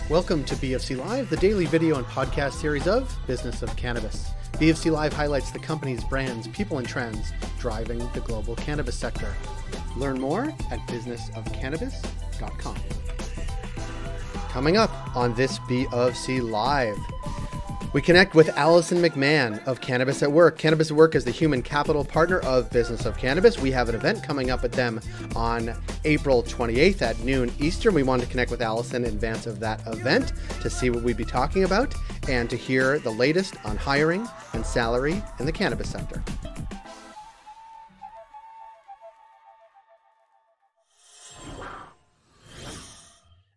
Welcome to BFC Live, the daily video and podcast series of Business of Cannabis. BFC Live highlights the companies, brands, people, and trends driving the global cannabis sector. Learn more at businessofcannabis.com. Coming up on this BFC Live, we connect with Alison McMahon of Cannabis at Work. Cannabis at Work is the human capital partner of Business of Cannabis. We have an event coming up with them on April 28th at noon Eastern. We wanted to connect with Alison in advance of that event to see what we'd be talking about and to hear the latest on hiring and salary in the cannabis sector.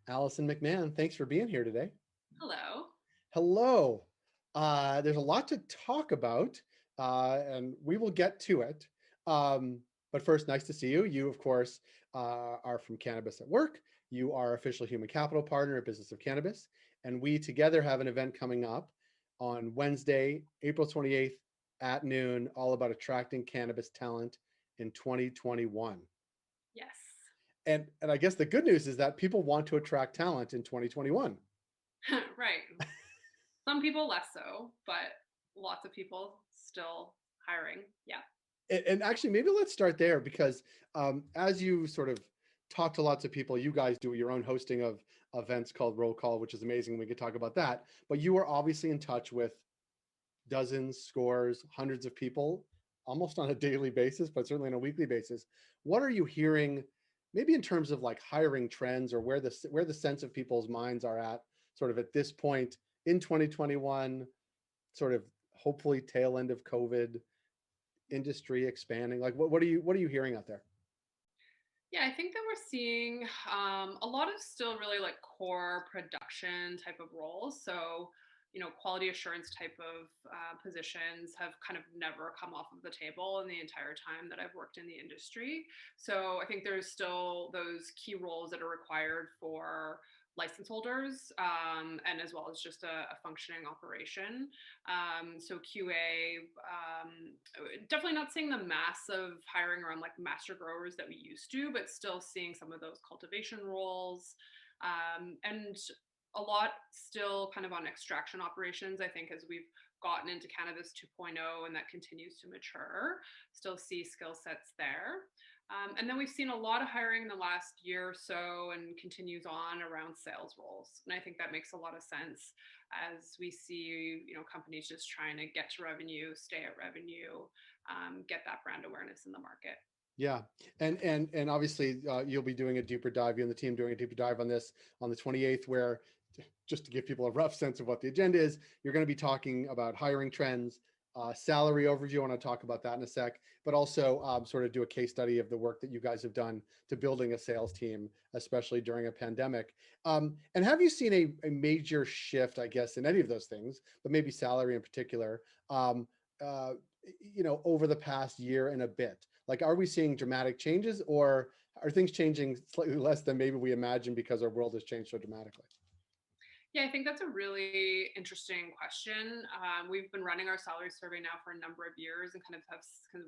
Alison McMahon, thanks for being here today. Hello. Hello. There's a lot to talk about, and we will get to it. But first, nice to see you. You, of course, are from Cannabis at Work. You are official human capital partner at Business of Cannabis. And we together have an event coming up on Wednesday, April 28th at noon, all about attracting cannabis talent in 2021. Yes. And I guess the good news is that people want to attract talent in 2021. Right. Some people less so, but lots of people still hiring. Yeah. And actually, maybe let's start there because as you sort of talk to lots of people, you guys do your own hosting of events called Roll Call, which is amazing. We could talk about that. But you are obviously in touch with dozens, scores, hundreds of people almost on a daily basis, but certainly on a weekly basis. What are you hearing, maybe in terms of like hiring trends or where the sense of people's minds are at sort of at this point in 2021, sort of hopefully tail end of COVID, industry expanding? Like what are you hearing out there? Yeah, I think that we're seeing a lot of still really like core production type of roles. So, quality assurance type of positions have kind of never come off of the table in the entire time that I've worked in the industry. So I think there's still those key roles that are required for license holders, and as well as just a functioning operation. So QA, definitely not seeing the massive hiring around like master growers that we used to, but still seeing some of those cultivation roles. And a lot still kind of on extraction operations. I think as we've gotten into cannabis 2.0 and that continues to mature, still see skill sets there. And then we've seen a lot of hiring in the last year or so and continues on around sales roles. And I think that makes a lot of sense as we see, companies just trying to get to revenue, stay at revenue, get that brand awareness in the market. Yeah, and obviously you'll be doing a deeper dive. You and the team doing a deeper dive on this on the 28th, where just to give people a rough sense of what the agenda is, you're going to be talking about hiring trends, salary overview. I want to talk about that in a sec, but also sort of do a case study of the work that you guys have done to building a sales team, especially during a pandemic. And have you seen a major shift, I guess, in any of those things, but maybe salary in particular, over the past year and a bit? Like, are we seeing dramatic changes, or are things changing slightly less than maybe we imagined because our world has changed so dramatically? Yeah, I think that's a really interesting question. We've been running our salary survey now for a number of years and kind of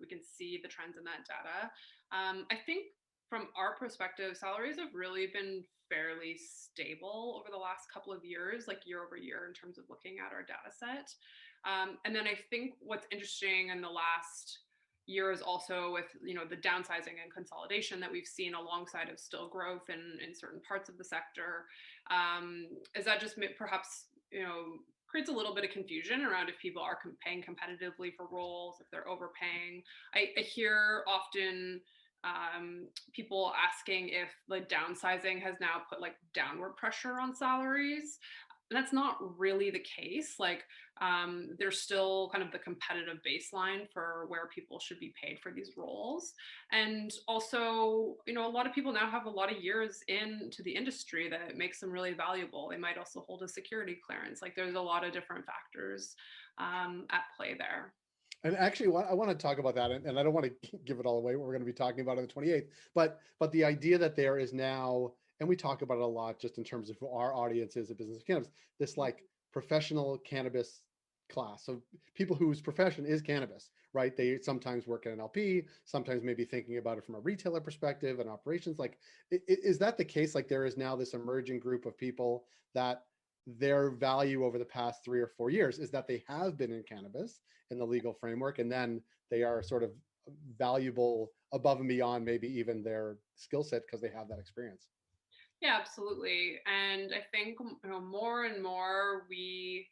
we can see the trends in that data. I think from our perspective, salaries have really been fairly stable over the last couple of years, like year over year in terms of looking at our data set. And then I think what's interesting in the last year is also with the downsizing and consolidation that we've seen alongside of still growth in certain parts of the sector, is that just perhaps creates a little bit of confusion around if people are paying competitively for roles, if they're overpaying. I hear often people asking if the downsizing has now put like downward pressure on salaries. And that's not really the case. Like, there's still kind of the competitive baseline for where people should be paid for these roles. And also, a lot of people now have a lot of years into the industry that makes them really valuable. They might also hold a security clearance. Like, there's a lot of different factors at play there. And actually, I want to talk about that, and I don't want to give it all away, what we're going to be talking about on the 28th, but the idea that there is now, and we talk about it a lot just in terms of who our audience is at Business of Cannabis, this like professional cannabis class. So people whose profession is cannabis, right? They sometimes work at an LP, sometimes maybe thinking about it from a retailer perspective and operations. Like, is that the case? Like, there is now this emerging group of people that their value over the past 3 or 4 years is that they have been in cannabis in the legal framework, and then they are sort of valuable above and beyond maybe even their skill set because they have that experience. Yeah, absolutely. And I think more and more we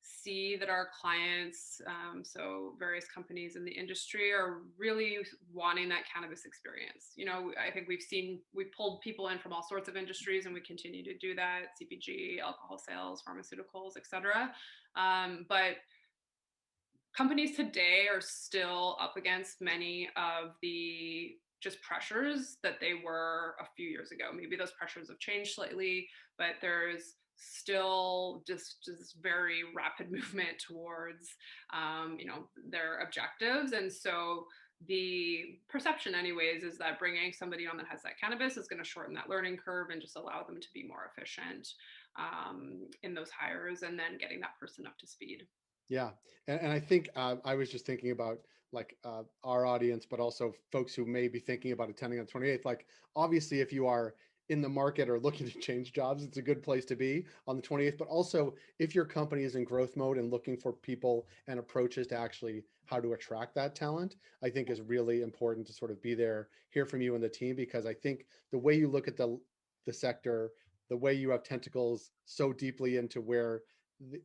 see that our clients, so various companies in the industry, are really wanting that cannabis experience. I think we've pulled people in from all sorts of industries, and we continue to do that: CPG, alcohol sales, pharmaceuticals, etc. But companies today are still up against many of the just pressures that they were a few years ago. Maybe those pressures have changed slightly, but there's still just very rapid movement towards their objectives. And so the perception anyways is that bringing somebody on that has that cannabis is going to shorten that learning curve and just allow them to be more efficient in those hires, and then getting that person up to speed. Yeah. And I think I was just thinking about like our audience, but also folks who may be thinking about attending on the 28th. Like, obviously, if you are in the market or looking to change jobs, it's a good place to be on the 28th. But also, if your company is in growth mode and looking for people and approaches to actually how to attract that talent, I think is really important to sort of be there, hear from you and the team, because I think the way you look at the sector, the way you have tentacles so deeply into where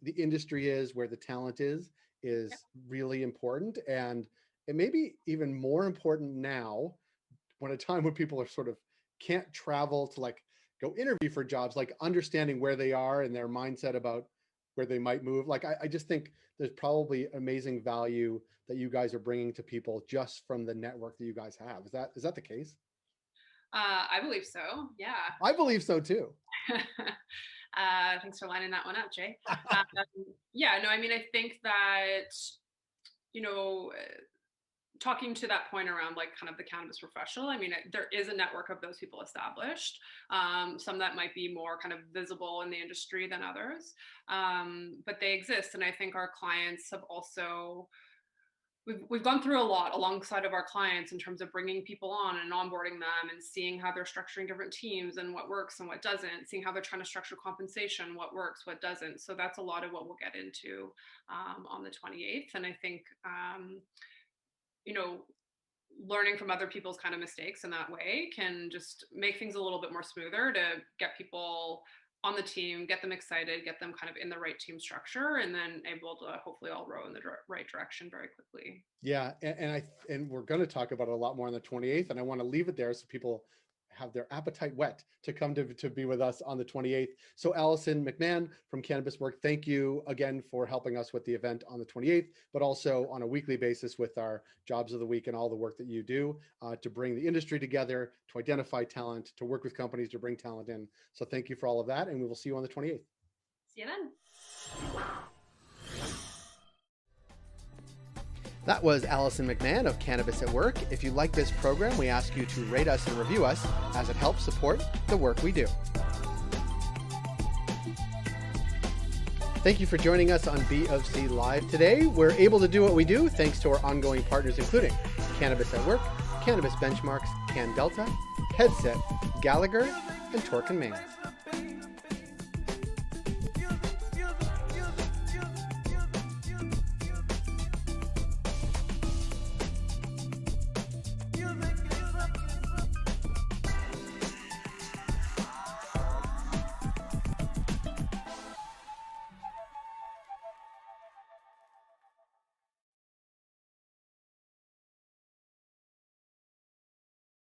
the industry is, where the talent is really important. And it may be even more important now, when a time when people are sort of can't travel to like go interview for jobs, like understanding where they are and their mindset about where they might move. Like, I just think there's probably amazing value that you guys are bringing to people just from the network that you guys have. Is that the case? I believe so. Yeah. I believe so too. Thanks for lining that one up, Jay. Yeah, no, I mean, I think that, talking to that point around like kind of the cannabis professional, I mean, there is a network of those people established, some that might be more kind of visible in the industry than others, but they exist. And I think our clients have also, we've gone through a lot alongside of our clients in terms of bringing people on and onboarding them and seeing how they're structuring different teams and what works and what doesn't, seeing how they're trying to structure compensation, what works, what doesn't. So that's a lot of what we'll get into on the 28th. And I think, learning from other people's kind of mistakes in that way can just make things a little bit more smoother to get people on the team, get them excited, get them kind of in the right team structure, and then able to hopefully all row in the right direction very quickly. Yeah, and we're going to talk about it a lot more on the 28th, and I want to leave it there so people have their appetite whet to come to be with us on the 28th. So Alison McMahon from Cannabis Work, thank you again for helping us with the event on the 28th, but also on a weekly basis with our Jobs of the Week and all the work that you do to bring the industry together, to identify talent, to work with companies to bring talent in. So thank you for all of that, and we will see you on the 28th. See you then. That was Alison McMahon of Cannabis at Work. If you like this program, we ask you to rate us and review us, as it helps support the work we do. Thank you for joining us on BofC Live today. We're able to do what we do thanks to our ongoing partners, including Cannabis at Work, Cannabis Benchmarks, Can Delta, Headset, Gallagher, and Torque & Mains.